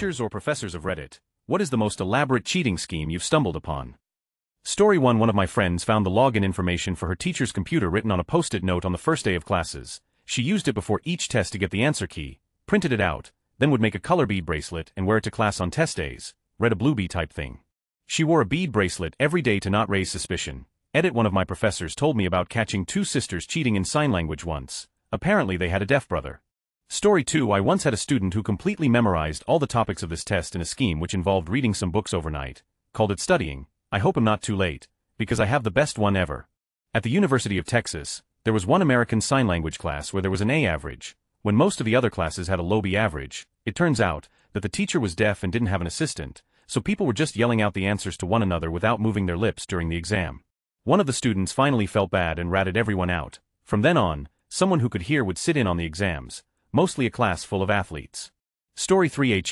Teachers or professors of Reddit, what is the most elaborate cheating scheme you've stumbled upon? Story 1. One of my friends found the login information for her teacher's computer written on a post-it note on the first day of classes. She used it before each test to get the answer key, printed it out, then would make a color bead bracelet and wear it to class on test days, red a blue bee type thing. She wore a bead bracelet every day to not raise suspicion. Edit. One of my professors told me about catching two sisters cheating in sign language once. Apparently they had a deaf brother. Story 2. I once had a student who completely memorized all the topics of this test in a scheme which involved reading some books overnight. Called it studying. I hope I'm not too late, because I have the best one ever. At the University of Texas, there was one American Sign Language class where there was an A average, when most of the other classes had a low B average. It turns out that the teacher was deaf and didn't have an assistant, so people were just yelling out the answers to one another without moving their lips during the exam. One of the students finally felt bad and ratted everyone out. From then on, someone who could hear would sit in on the exams, mostly a class full of athletes. Story 3.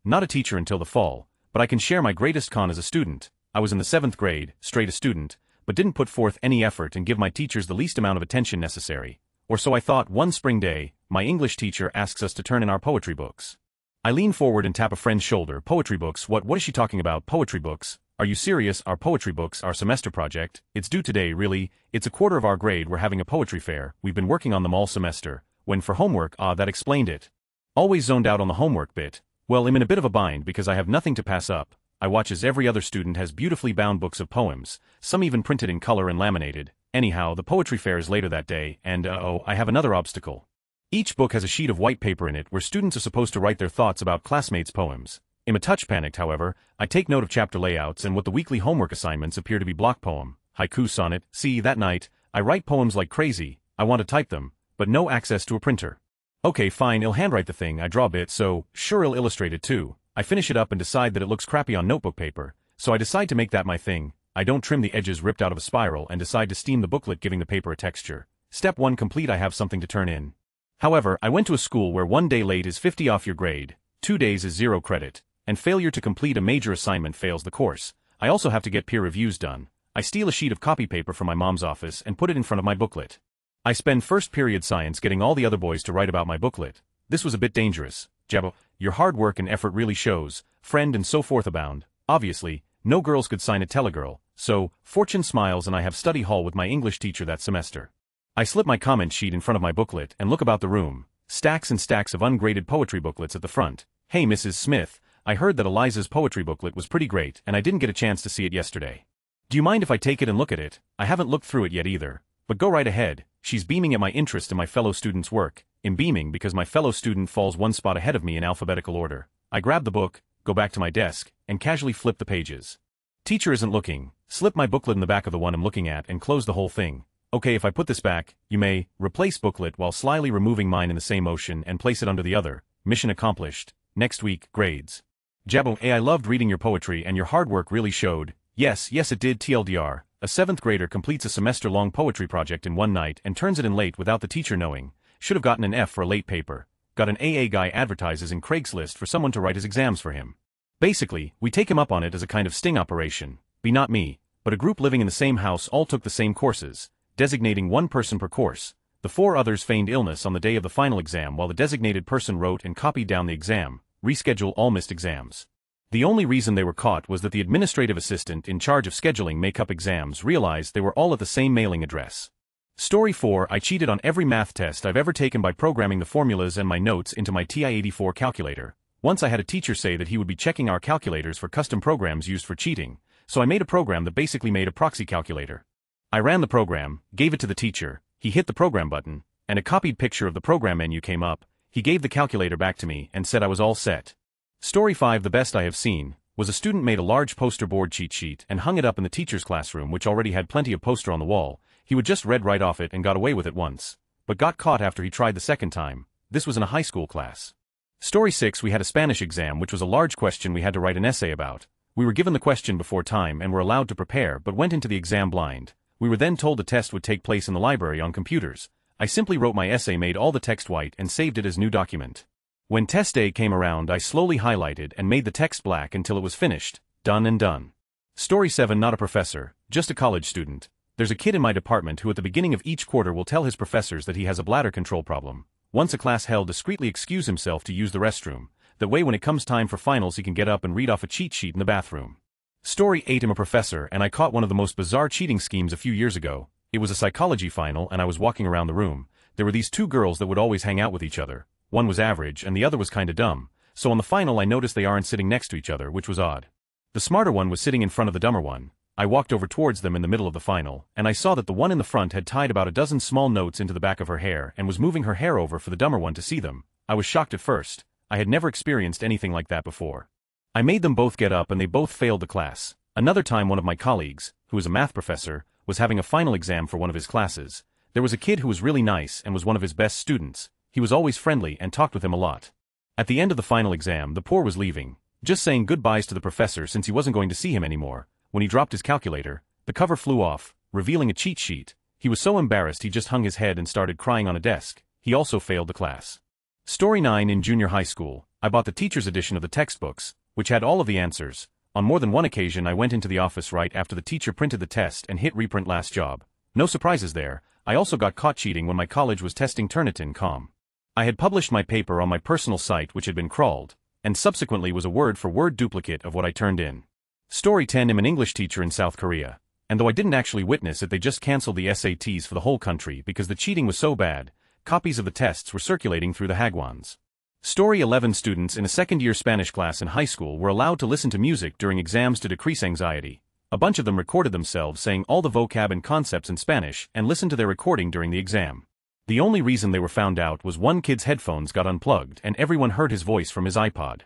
Not a teacher until the fall, but I can share my greatest con as a student. I was in the 7th grade, straight a student, but didn't put forth any effort and give my teachers the least amount of attention necessary. Or so I thought. One spring day, my English teacher asks us to turn in our poetry books. I lean forward and tap a friend's shoulder. Poetry books? What is she talking about? Poetry books? Are you serious? Our poetry books, our semester project. It's due today, really. It's a quarter of our grade. We're having a poetry fair. We've been working on them all semester. When for homework, that explained it. Always zoned out on the homework bit. Well, I'm in a bit of a bind because I have nothing to pass up. I watch as every other student has beautifully bound books of poems, some even printed in color and laminated. Anyhow, the poetry fair is later that day, and I have another obstacle. Each book has a sheet of white paper in it where students are supposed to write their thoughts about classmates' poems. I'm a touch panicked, however. I take note of chapter layouts and what the weekly homework assignments appear to be block poem, haiku, sonnet. See, that night, I write poems like crazy. I want to type them, but no access to a printer. Okay, fine, I'll handwrite the thing. I draw a bit, so sure I'll illustrate it too. I finish it up and decide that it looks crappy on notebook paper, so I decide to make that my thing. I don't trim the edges ripped out of a spiral and decide to steam the booklet, giving the paper a texture. Step 1 complete. I have something to turn in. However, I went to a school where 1 day late is 50 off your grade, 2 days is 0 credit, and failure to complete a major assignment fails the course. I also have to get peer reviews done. I steal a sheet of copy paper from my mom's office and put it in front of my booklet. I spend first period science getting all the other boys to write about my booklet. This was a bit dangerous. Jabo, your hard work and effort really shows, friend, and so forth abound. Obviously, no girls could sign a telegirl, so, fortune smiles and I have study hall with my English teacher that semester. I slip my comment sheet in front of my booklet and look about the room. Stacks and stacks of ungraded poetry booklets at the front. Hey Mrs. Smith, I heard that Eliza's poetry booklet was pretty great and I didn't get a chance to see it yesterday. Do you mind if I take it and look at it? I haven't looked through it yet either. But go right ahead. She's beaming at my interest in my fellow student's work. I'm beaming because my fellow student falls one spot ahead of me in alphabetical order. I grab the book, go back to my desk, and casually flip the pages. Teacher isn't looking. Slip my booklet in the back of the one I'm looking at and close the whole thing. Okay, if I put this back, you may replace booklet while slyly removing mine in the same motion and place it under the other. Mission accomplished. Next week, grades. Jabo, I loved reading your poetry and your hard work really showed. Yes, it did. TLDR. A 7th grader completes a semester-long poetry project in one night and turns it in late without the teacher knowing. Should have gotten an F for a late paper. Got an AA guy advertises in Craigslist for someone to write his exams for him. Basically, we take him up on it as a kind of sting operation. Not me, but a group living in the same house all took the same courses, designating one person per course. The 4 others feigned illness on the day of the final exam while the designated person wrote and copied down the exam, reschedule all missed exams. The only reason they were caught was that the administrative assistant in charge of scheduling make-up exams realized they were all at the same mailing address. Story 4. I cheated on every math test I've ever taken by programming the formulas and my notes into my TI-84 calculator. Once I had a teacher say that he would be checking our calculators for custom programs used for cheating, so I made a program that basically made a proxy calculator. I ran the program, gave it to the teacher, he hit the program button, and a copied picture of the program menu came up. He gave the calculator back to me and said I was all set. Story 5. The best I have seen was a student made a large poster board cheat sheet and hung it up in the teacher's classroom, which already had plenty of poster on the wall. He would just read right off it and got away with it once, but got caught after he tried the second time. This was in a high school class. Story 6. We had a Spanish exam which was a large question we had to write an essay about. We were given the question before time and were allowed to prepare but went into the exam blind. We were then told the test would take place in the library on computers. I simply wrote my essay, made all the text white and saved it as new document. When test day came around, I slowly highlighted and made the text black until it was finished. Done and done. Story 7. Not a professor, just a college student. There's a kid in my department who at the beginning of each quarter will tell his professors that he has a bladder control problem. Once a class held discreetly excuse himself to use the restroom. That way when it comes time for finals he can get up and read off a cheat sheet in the bathroom. Story 8. I'm a professor and I caught one of the most bizarre cheating schemes a few years ago. It was a psychology final and I was walking around the room. There were these two girls that would always hang out with each other. One was average and the other was kinda dumb. So on the final I noticed they aren't sitting next to each other, which was odd. The smarter one was sitting in front of the dumber one. I walked over towards them in the middle of the final, and I saw that the one in the front had tied about a dozen small notes into the back of her hair and was moving her hair over for the dumber one to see them. I was shocked at first. I had never experienced anything like that before. I made them both get up and they both failed the class. Another time one of my colleagues, who is a math professor, was having a final exam for one of his classes. There was a kid who was really nice and was one of his best students. He was always friendly and talked with him a lot. At the end of the final exam the poor was leaving, just saying goodbyes to the professor since he wasn't going to see him anymore. When he dropped his calculator, the cover flew off, revealing a cheat sheet. He was so embarrassed he just hung his head and started crying on a desk. He also failed the class. Story 9. In junior high school, I bought the teacher's edition of the textbooks, which had all of the answers. On more than one occasion I went into the office right after the teacher printed the test and hit reprint last job. No surprises there. I also got caught cheating when my college was testing Turnitin.com. I had published my paper on my personal site which had been crawled, and subsequently was a word-for-word duplicate of what I turned in. Story 10. I'm an English teacher in South Korea, and though I didn't actually witness it they just cancelled the SATs for the whole country because the cheating was so bad. Copies of the tests were circulating through the hagwons. Story 11. Students in a second-year Spanish class in high school were allowed to listen to music during exams to decrease anxiety. A bunch of them recorded themselves saying all the vocab and concepts in Spanish and listened to their recording during the exam. The only reason they were found out was one kid's headphones got unplugged and everyone heard his voice from his iPod.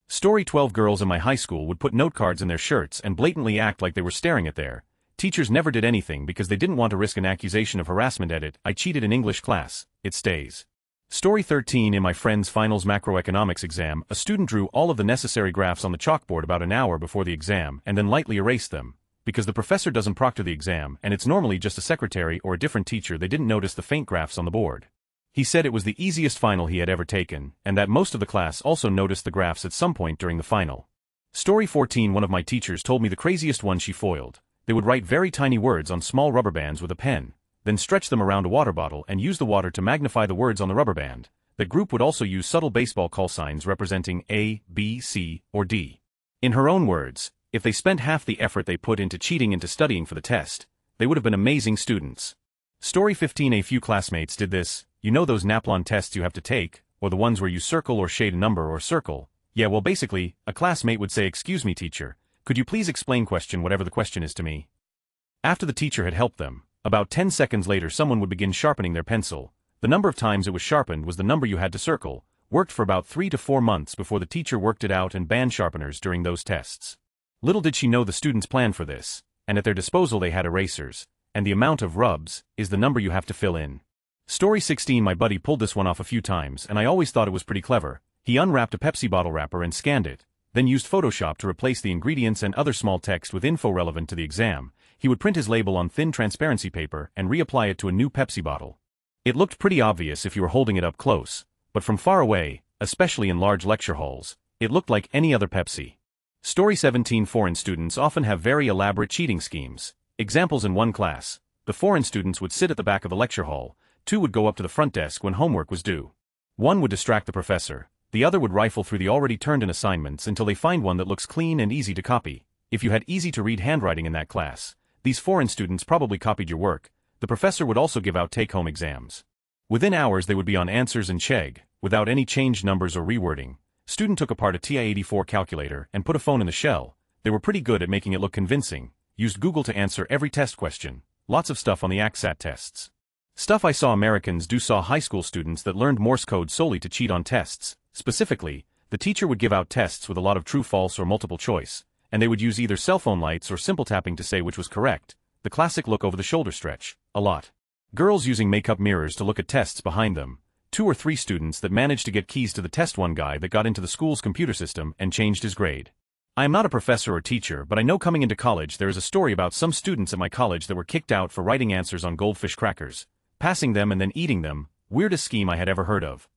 Story 12. Girls in my high school would put note cards in their shirts and blatantly act like they were staring at their teachers. Never did anything because they didn't want to risk an accusation of harassment. Edit, I cheated in English class, it stays. Story 13. In my friend's finals macroeconomics exam, a student drew all of the necessary graphs on the chalkboard about an hour before the exam and then lightly erased them. Because the professor doesn't proctor the exam and it's normally just a secretary or a different teacher, they didn't notice the faint graphs on the board. He said it was the easiest final he had ever taken, and that most of the class also noticed the graphs at some point during the final. Story 14. One of my teachers told me the craziest one she foiled. They would write very tiny words on small rubber bands with a pen, then stretch them around a water bottle and use the water to magnify the words on the rubber band. The group would also use subtle baseball call signs representing A, B, C, or D. In her own words, if they spent half the effort they put into cheating into studying for the test, they would have been amazing students. Story 15. A few classmates did this. You know those NAPLAN tests you have to take, or the ones where you circle or shade a number or circle? Yeah, well basically, a classmate would say, "Excuse me teacher, could you please explain question whatever the question is to me?" After the teacher had helped them, about 10 seconds later someone would begin sharpening their pencil. The number of times it was sharpened was the number you had to circle. Worked for about 3 to 4 months before the teacher worked it out and banned sharpeners during those tests. Little did she know the students planned for this, and at their disposal they had erasers, and the amount of rubs is the number you have to fill in. Story 16. My buddy pulled this one off a few times and I always thought it was pretty clever. He unwrapped a Pepsi bottle wrapper and scanned it, then used Photoshop to replace the ingredients and other small text with info relevant to the exam. He would print his label on thin transparency paper and reapply it to a new Pepsi bottle. It looked pretty obvious if you were holding it up close, but from far away, especially in large lecture halls, it looked like any other Pepsi. Story 17. Foreign students often have very elaborate cheating schemes. Examples: in one class, the foreign students would sit at the back of the lecture hall. 2 would go up to the front desk when homework was due. 1 would distract the professor. The other would rifle through the already turned in assignments until they find one that looks clean and easy to copy. If you had easy-to-read handwriting in that class, these foreign students probably copied your work. The professor would also give out take-home exams. Within hours they would be on answers and Chegg, without any changed numbers or rewording. Student took apart a TI-84 calculator and put a phone in the shell. They were pretty good at making it look convincing. Used Google to answer every test question. Lots of stuff on the ACSAT tests. Stuff I saw Americans do. Saw high school students that learned Morse code solely to cheat on tests. Specifically, the teacher would give out tests with a lot of true, false, or multiple choice, and they would use either cell phone lights or simple tapping to say which was correct. The classic look over the shoulder stretch. A lot. Girls using makeup mirrors to look at tests behind them. 2 or 3 students that managed to get keys to the test. One guy that got into the school's computer system and changed his grade. I am not a professor or teacher, but I know coming into college there is a story about some students at my college that were kicked out for writing answers on goldfish crackers, passing them and then eating them. Weirdest scheme I had ever heard of.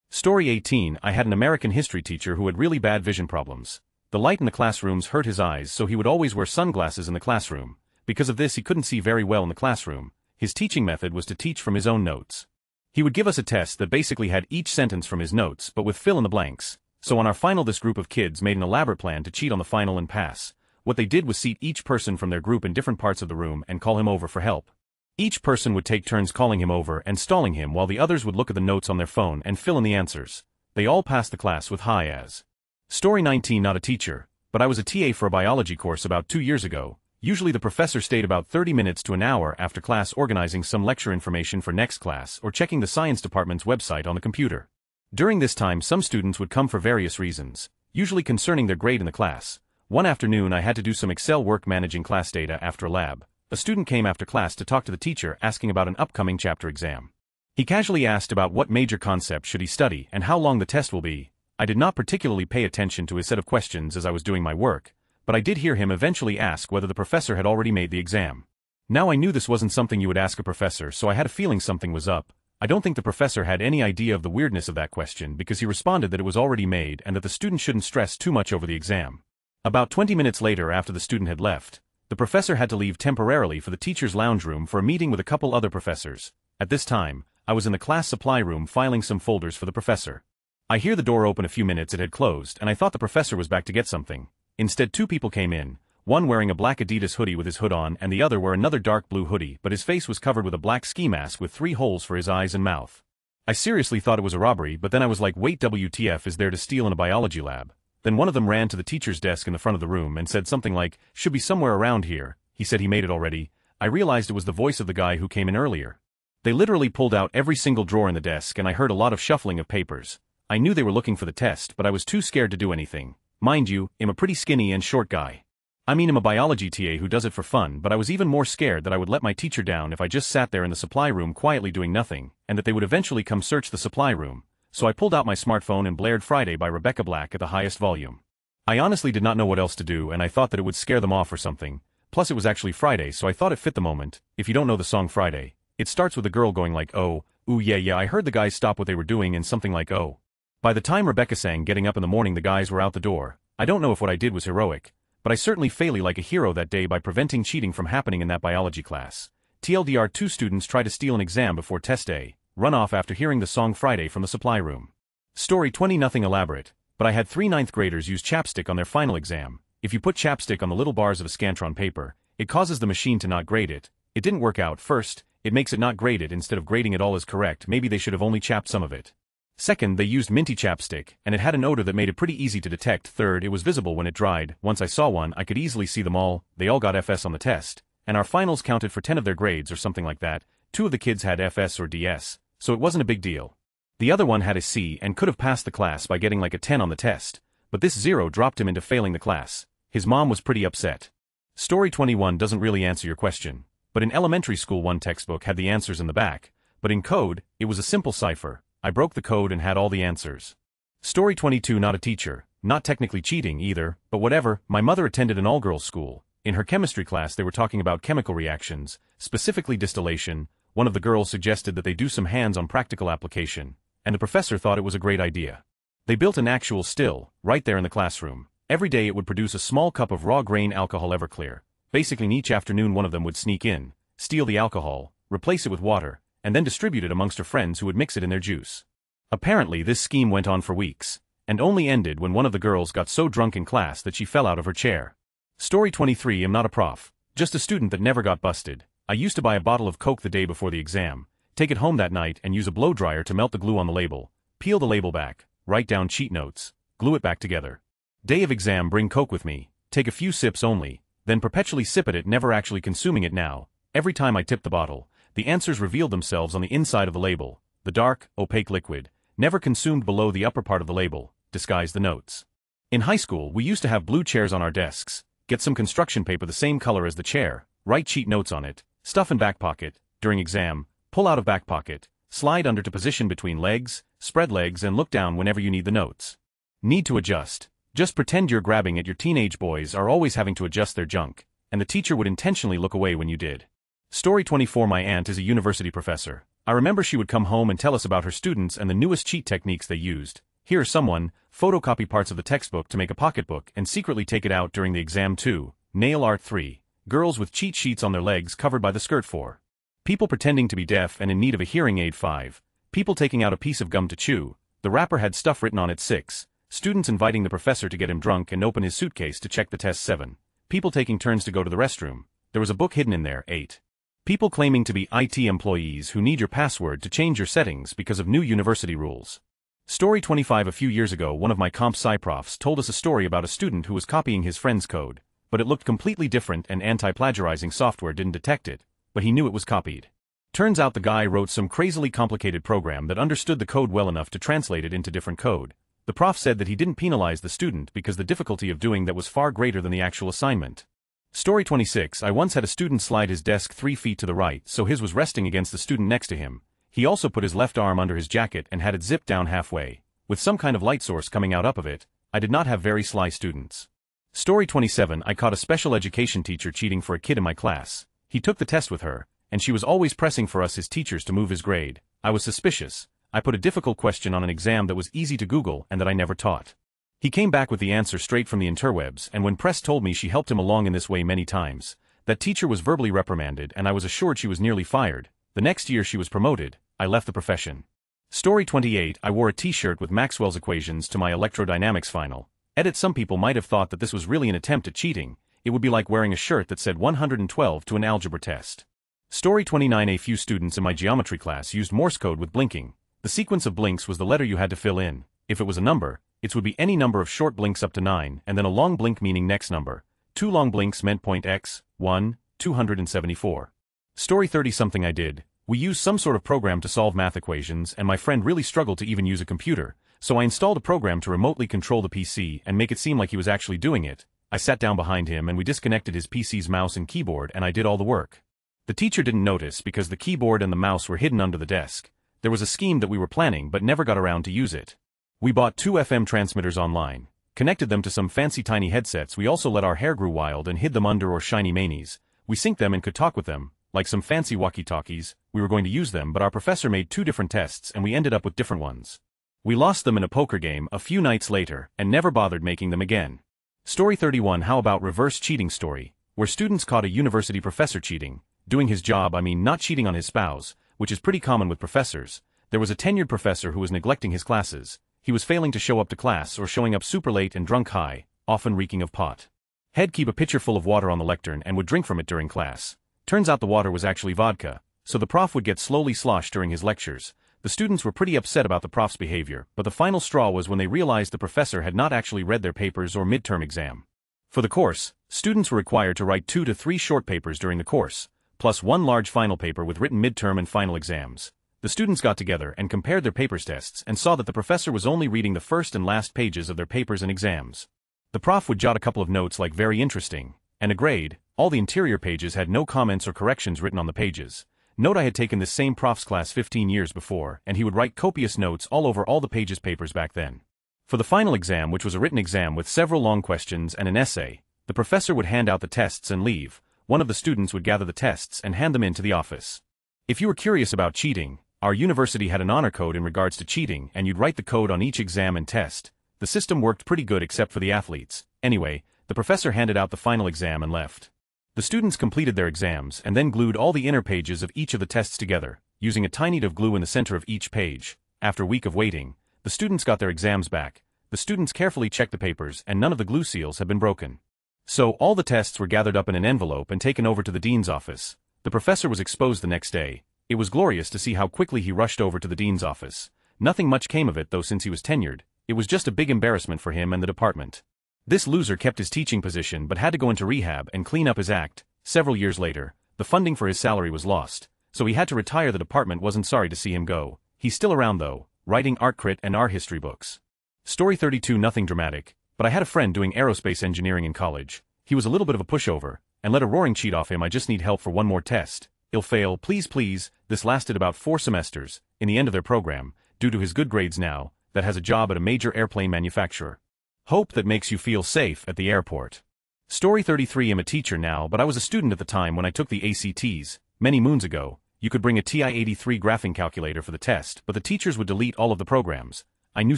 Story 18. I had an American history teacher who had really bad vision problems. The light in the classrooms hurt his eyes, so he would always wear sunglasses in the classroom. Because of this he couldn't see very well in the classroom. His teaching method was to teach from his own notes. He would give us a test that basically had each sentence from his notes but with fill in the blanks. So on our final this group of kids made an elaborate plan to cheat on the final and pass. What they did was seat each person from their group in different parts of the room and call him over for help. Each person would take turns calling him over and stalling him while the others would look at the notes on their phone and fill in the answers. They all passed the class with high as. Story 19. Not a teacher, but I was a TA for a biology course about 2 years ago. Usually the professor stayed about 30 minutes to an hour after class organizing some lecture information for next class or checking the science department's website on the computer. During this time some students would come for various reasons, usually concerning their grade in the class. One afternoon I had to do some Excel work managing class data after a lab. A student came after class to talk to the teacher asking about an upcoming chapter exam. He casually asked about what major concept should he study and how long the test will be. I did not particularly pay attention to his set of questions as I was doing my work, but I did hear him eventually ask whether the professor had already made the exam. Now I knew this wasn't something you would ask a professor, so I had a feeling something was up. I don't think the professor had any idea of the weirdness of that question because he responded that it was already made and that the student shouldn't stress too much over the exam. About 20 minutes later after the student had left, the professor had to leave temporarily for the teacher's lounge room for a meeting with a couple other professors. At this time, I was in the class supply room filing some folders for the professor. I hear the door open a few minutes. It had closed and I thought the professor was back to get something. Instead 2 people came in, one wearing a black Adidas hoodie with his hood on and the other wore another dark blue hoodie, but his face was covered with a black ski mask with 3 holes for his eyes and mouth. I seriously thought it was a robbery, but then I was like, wait, WTF is there to steal in a biology lab? Then one of them ran to the teacher's desk in the front of the room and said something like, should be somewhere around here. He said he made it already. I realized it was the voice of the guy who came in earlier. They literally pulled out every single drawer in the desk and I heard a lot of shuffling of papers. I knew they were looking for the test, but I was too scared to do anything. Mind you, I'm a pretty skinny and short guy. I mean, I'm a biology TA who does it for fun, but I was even more scared that I would let my teacher down if I just sat there in the supply room quietly doing nothing, and that they would eventually come search the supply room. So I pulled out my smartphone and blared Friday by Rebecca Black at the highest volume. I honestly did not know what else to do and I thought that it would scare them off or something. Plus it was actually Friday, so I thought it fit the moment. If you don't know the song Friday, it starts with a girl going like, oh, ooh yeah, I heard the guys stop what they were doing and something like, oh. By the time Rebecca sang Getting Up in the Morning the guys were out the door. I don't know if what I did was heroic, but I certainly failed like a hero that day by preventing cheating from happening in that biology class. TLDR 2 students try to steal an exam before test day, run off after hearing the song Friday from the supply room. Story 20. Nothing elaborate, but I had 3 ninth graders use chapstick on their final exam. If you put chapstick on the little bars of a Scantron paper, it causes the machine to not grade it. It didn't work out. First, it makes it not graded instead of grading it all as correct. Maybe they should have only chapped some of it. Second, they used minty chapstick, and it had an odor that made it pretty easy to detect. Third, it was visible when it dried. Once I saw one, I could easily see them all. They all got FS on the test, and our finals counted for 10 of their grades or something like that. 2 of the kids had FS or DS, so it wasn't a big deal. The other one had a C and could have passed the class by getting like a 10 on the test, but this 0 dropped him into failing the class. His mom was pretty upset. Story 21 doesn't really answer your question, but in elementary school one textbook had the answers in the back, but in code, it was a simple cipher. I broke the code and had all the answers. Story 22. Not a teacher, not technically cheating either, but whatever. My mother attended an all-girls school. In her chemistry class they were talking about chemical reactions, specifically distillation. One of the girls suggested that they do some hands-on practical application, and the professor thought it was a great idea. They built an actual still, right there in the classroom. Every day it would produce a small cup of raw grain alcohol Everclear. Basically each afternoon one of them would sneak in, steal the alcohol, replace it with water, and then distribute it amongst her friends who would mix it in their juice. Apparently this scheme went on for weeks, and only ended when one of the girls got so drunk in class that she fell out of her chair. Story 23. I'm not a prof, just a student that never got busted. I used to buy a bottle of Coke the day before the exam, take it home that night and use a blow dryer to melt the glue on the label, peel the label back, write down cheat notes, glue it back together. Day of exam, bring Coke with me, take a few sips only, then perpetually sip at it, never actually consuming it now. Every time I tipped the bottle, the answers revealed themselves on the inside of the label. The dark, opaque liquid, never consumed below the upper part of the label, disguised the notes. In high school we used to have blue chairs on our desks, get some construction paper the same color as the chair, write cheat notes on it, stuff in back pocket, during exam, pull out of back pocket, slide under to position between legs, spread legs and look down whenever you need the notes. Need to adjust. Just pretend you're grabbing it. Your teenage boys are always having to adjust their junk, and the teacher would intentionally look away when you did. Story 24. My aunt is a university professor. I remember she would come home and tell us about her students and the newest cheat techniques they used. Here someone, photocopy parts of the textbook to make a pocketbook and secretly take it out during the exam. 2. Nail art. 3. Girls with cheat sheets on their legs covered by the skirt. 4. People pretending to be deaf and in need of a hearing aid. 5. People taking out a piece of gum to chew. The wrapper had stuff written on it. 6. Students inviting the professor to get him drunk and open his suitcase to check the test. 7. People taking turns to go to the restroom. There was a book hidden in there. 8. People claiming to be IT employees who need your password to change your settings because of new university rules. Story 25. A few years ago, one of my comp sci profs told us a story about a student who was copying his friend's code, but it looked completely different and anti-plagiarizing software didn't detect it, but he knew it was copied. Turns out the guy wrote some crazily complicated program that understood the code well enough to translate it into different code. The prof said that he didn't penalize the student because the difficulty of doing that was far greater than the actual assignment. Story 26. I once had a student slide his desk 3 feet to the right so his was resting against the student next to him. He also put his left arm under his jacket and had it zipped down halfway, with some kind of light source coming out up of it. I did not have very sly students. Story 27. I caught a special education teacher cheating for a kid in my class. He took the test with her, and she was always pressing for us his teachers to move his grade. I was suspicious. I put a difficult question on an exam that was easy to Google and that I never taught. He came back with the answer straight from the interwebs, and when pressed told me she helped him along in this way many times. That teacher was verbally reprimanded and I was assured she was nearly fired. The next year she was promoted. I left the profession. Story 28. I wore a t-shirt with Maxwell's equations to my electrodynamics final. Edit. Some people might have thought that this was really an attempt at cheating. It would be like wearing a shirt that said 112 to an algebra test. Story 29. A few students in my geometry class used Morse code with blinking. The sequence of blinks was the letter you had to fill in. If it was a number, it would be any number of short blinks up to 9, and then a long blink meaning next number. 2 long blinks meant point x, 1, 274. Story 30. Something I did. We used some sort of program to solve math equations, and my friend really struggled to even use a computer, so I installed a program to remotely control the PC and make it seem like he was actually doing it. I sat down behind him and we disconnected his PC's mouse and keyboard and I did all the work. The teacher didn't notice because the keyboard and the mouse were hidden under the desk. There was a scheme that we were planning but never got around to use it. We bought 2 FM transmitters online, connected them to some fancy tiny headsets. We also let our hair grew wild and hid them under or shiny manies. We synced them and could talk with them, like some fancy walkie-talkies. We were going to use them but our professor made 2 different tests and we ended up with different ones. We lost them in a poker game a few nights later and never bothered making them again. Story 31. How about reverse cheating story, where students caught a university professor cheating, doing his job. I mean not cheating on his spouse, which is pretty common with professors. There was a tenured professor who was neglecting his classes. He was failing to show up to class or showing up super late and drunk high, often reeking of pot. He'd keep a pitcher full of water on the lectern and would drink from it during class. Turns out the water was actually vodka, so the prof would get slowly sloshed during his lectures. The students were pretty upset about the prof's behavior, but the final straw was when they realized the professor had not actually read their papers or midterm exam. For the course, students were required to write 2 to 3 short papers during the course, plus 1 large final paper with written midterm and final exams. The students got together and compared their papers tests and saw that the professor was only reading the first and last pages of their papers and exams. The prof would jot a couple of notes like very interesting, and a grade. All the interior pages had no comments or corrections written on the pages. Note I had taken this same prof's class 15 years before, and he would write copious notes all over all the pages papers back then. For the final exam, which was a written exam with several long questions and an essay, the professor would hand out the tests and leave. One of the students would gather the tests and hand them into the office. If you were curious about cheating, our university had an honor code in regards to cheating and you'd write the code on each exam and test. The system worked pretty good except for the athletes. Anyway, the professor handed out the final exam and left. The students completed their exams and then glued all the inner pages of each of the tests together, using a tiny bit of glue in the center of each page. After a week of waiting, the students got their exams back. The students carefully checked the papers and none of the glue seals had been broken. So all the tests were gathered up in an envelope and taken over to the dean's office. The professor was exposed the next day. It was glorious to see how quickly he rushed over to the dean's office. Nothing much came of it though since he was tenured. It was just a big embarrassment for him and the department. This loser kept his teaching position but had to go into rehab and clean up his act. Several years later, the funding for his salary was lost, so he had to retire. The department wasn't sorry to see him go. He's still around though, writing art crit and art history books. Story 32. Nothing dramatic, but I had a friend doing aerospace engineering in college. He was a little bit of a pushover, and let a roaring cheat off him. I just need help for one more test. I'll fail, please please. This lasted about 4 semesters. In the end of their program, due to his good grades now, that has a job at a major airplane manufacturer. Hope that makes you feel safe at the airport. Story 33. I'm a teacher now but I was a student at the time when I took the ACTs. Many moons ago, you could bring a TI-83 graphing calculator for the test but the teachers would delete all of the programs. I knew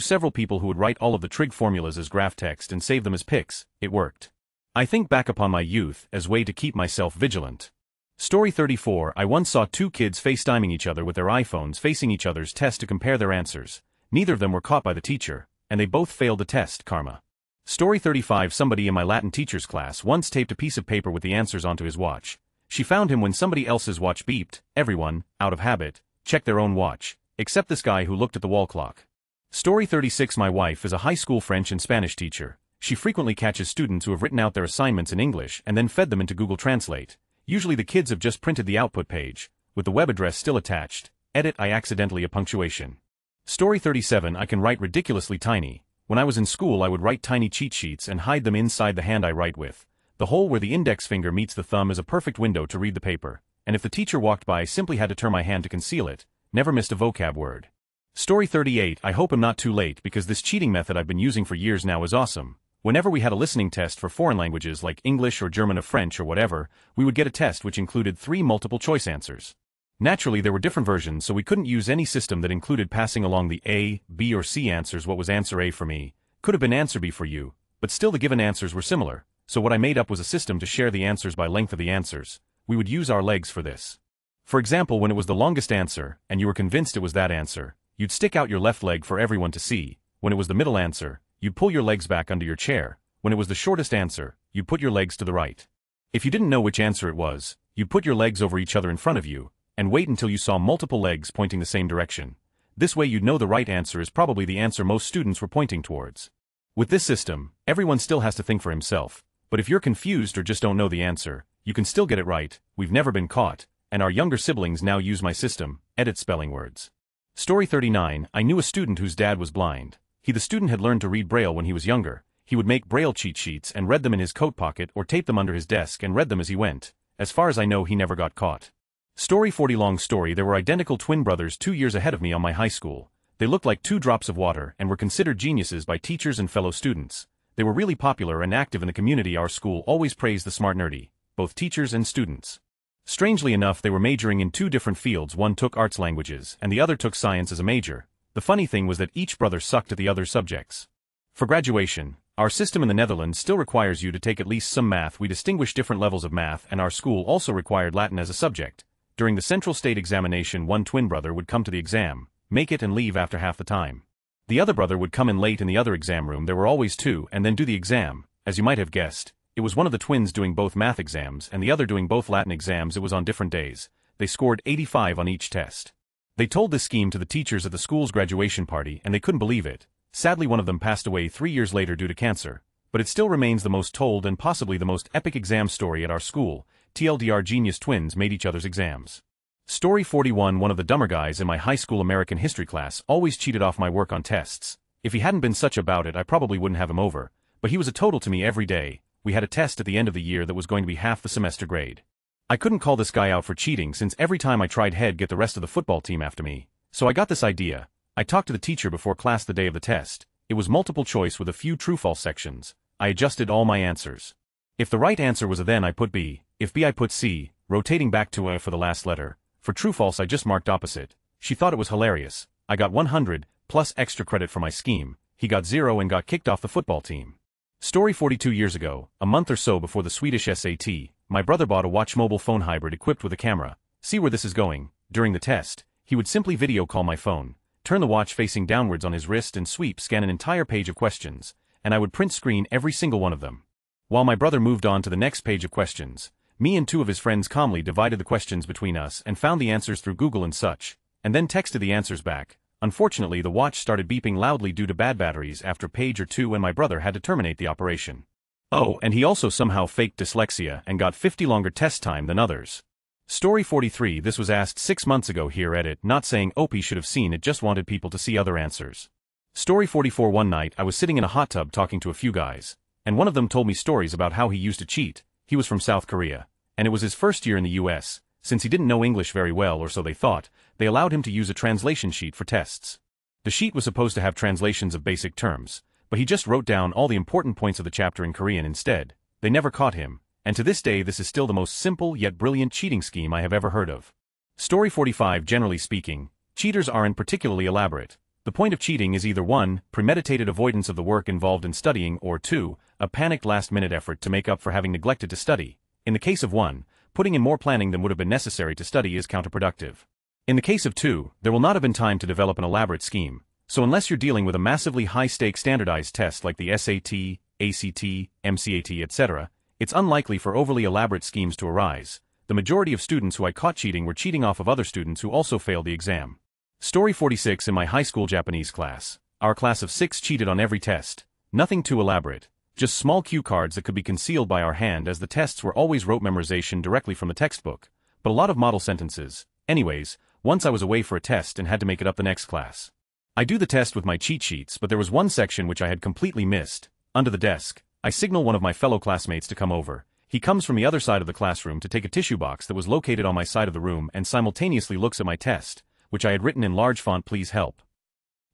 several people who would write all of the trig formulas as graph text and save them as pics. It worked. I think back upon my youth as way to keep myself vigilant. Story 34. I once saw 2 kids FaceTiming each other with their iPhones facing each other's test to compare their answers. Neither of them were caught by the teacher. and they both failed the test, karma. Story 35. Somebody in my Latin teacher's class once taped a piece of paper with the answers onto his watch. She found him when somebody else's watch beeped. Everyone, out of habit, checked their own watch, except this guy who looked at the wall clock. Story 36. My wife is a high school French and Spanish teacher. She frequently catches students who have written out their assignments in English and then fed them into Google Translate. Usually the kids have just printed the output page, with the web address still attached. Edit, I accidentally a punctuation. Story 37. I can write ridiculously tiny. When I was in school I would write tiny cheat sheets and hide them inside the hand I write with. The hole where the index finger meets the thumb is a perfect window to read the paper, and if the teacher walked by I simply had to turn my hand to conceal it. Never missed a vocab word. Story 38. I hope I'm not too late because this cheating method I've been using for years now is awesome. Whenever we had a listening test for foreign languages like English or German or French or whatever, we would get a test which included 3 multiple choice answers. Naturally there were different versions, so we couldn't use any system that included passing along the A, B or C answers. What was answer A for me could have been answer B for you, but still the given answers were similar, so what I made up was a system to share the answers by length of the answers. We would use our legs for this. For example, when it was the longest answer, and you were convinced it was that answer, you'd stick out your left leg for everyone to see. When it was the middle answer, you'd pull your legs back under your chair. When it was the shortest answer, you'd put your legs to the right. If you didn't know which answer it was, you'd put your legs over each other in front of you, and wait until you saw multiple legs pointing the same direction. This way you'd know the right answer is probably the answer most students were pointing towards. With this system, everyone still has to think for himself, but if you're confused or just don't know the answer, you can still get it right. We've never been caught, and our younger siblings now use my system. Edit spelling words. Story 39. I knew a student whose dad was blind. The student had learned to read Braille when he was younger. He would make Braille cheat sheets and read them in his coat pocket or tape them under his desk and read them as he went. As far as I know, he never got caught. Story 40. Long story. There were identical twin brothers 2 years ahead of me on my high school. They looked like 2 drops of water and were considered geniuses by teachers and fellow students. They were really popular and active in the community. Our school always praised the smart nerdy, both teachers and students. Strangely enough, they were majoring in 2 different fields. One took arts languages and the other took science as a major. The funny thing was that each brother sucked at the other's subjects. For graduation, our system in the Netherlands still requires you to take at least some math. We distinguish different levels of math, and our school also required Latin as a subject. During the central state examination, one twin brother would come to the exam, make it and leave after half the time. The other brother would come in late in the other exam room. There were always 2, and then do the exam. As you might have guessed, it was one of the twins doing both math exams and the other doing both Latin exams. It was on different days. They scored 85 on each test. They told this scheme to the teachers at the school's graduation party and they couldn't believe it. Sadly, one of them passed away 3 years later due to cancer, but it still remains the most told and possibly the most epic exam story at our school. TLDR, genius twins made each other's exams. Story 41. One of the dumber guys in my high school American history class always cheated off my work on tests. If he hadn't been such about it, I probably wouldn't have him over, but he was a total to me every day. We had a test at the end of the year that was going to be half the semester grade. I couldn't call this guy out for cheating since every time I tried he'd get the rest of the football team after me. So I got this idea. I talked to the teacher before class the day of the test. It was multiple choice with a few true-false sections. I adjusted all my answers. If the right answer was A, then I put B. If B, I put C, rotating back to A for the last letter. For true-false, I just marked opposite. She thought it was hilarious. I got 100, plus extra credit for my scheme. He got 0 and got kicked off the football team. Story 42. Years ago, a month or so before the Swedish SAT, my brother bought a Watch mobile phone hybrid equipped with a camera. See where this is going. During the test, he would simply video call my phone, turn the watch facing downwards on his wrist and scan an entire page of questions, and I would print screen every single one of them. While my brother moved on to the next page of questions, me and 2 of his friends calmly divided the questions between us and found the answers through Google and such, and then texted the answers back. Unfortunately, the watch started beeping loudly due to bad batteries after page or 2 and my brother had to terminate the operation. Oh, and he also somehow faked dyslexia and got 50 longer test time than others. Story 43. This was asked 6 months ago. Here edit, not saying OP should have seen it, just wanted people to see other answers. Story 44. One night I was sitting in a hot tub talking to a few guys, and one of them told me stories about how he used to cheat. He was from South Korea, and it was his first year in the US. Since he didn't know English very well, or so they thought, they allowed him to use a translation sheet for tests. The sheet was supposed to have translations of basic terms, but he just wrote down all the important points of the chapter in Korean instead. They never caught him, and to this day this is still the most simple yet brilliant cheating scheme I have ever heard of. Story 45. Generally speaking, cheaters aren't particularly elaborate. The point of cheating is either 1, premeditated avoidance of the work involved in studying, or 2, a panicked last-minute effort to make up for having neglected to study. In the case of 1, putting in more planning than would have been necessary to study is counterproductive. In the case of 2, there will not have been time to develop an elaborate scheme. So unless you're dealing with a massively high-stake standardized test like the SAT, ACT, MCAT, etc., it's unlikely for overly elaborate schemes to arise. The majority of students who I caught cheating were cheating off of other students who also failed the exam. Story 46. In my high school Japanese class, our class of 6 cheated on every test. Nothing too elaborate. Just small cue cards that could be concealed by our hand, as the tests were always rote memorization directly from the textbook. But a lot of model sentences. Anyways, once I was away for a test and had to make it up the next class. I do the test with my cheat sheets, but there was one section which I had completely missed. Under the desk, I signal one of my fellow classmates to come over. He comes from the other side of the classroom to take a tissue box that was located on my side of the room and simultaneously looks at my test, which I had written in large font, "Please help."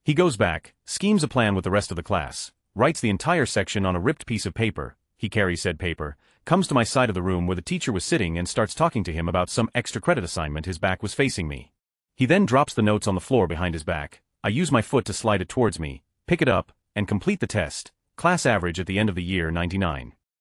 He goes back, schemes a plan with the rest of the class, writes the entire section on a ripped piece of paper. He carries said paper, comes to my side of the room where the teacher was sitting and starts talking to him about some extra credit assignment. His back was facing me. He then drops the notes on the floor behind his back. I use my foot to slide it towards me, pick it up, and complete the test. Class average at the end of the year, 99.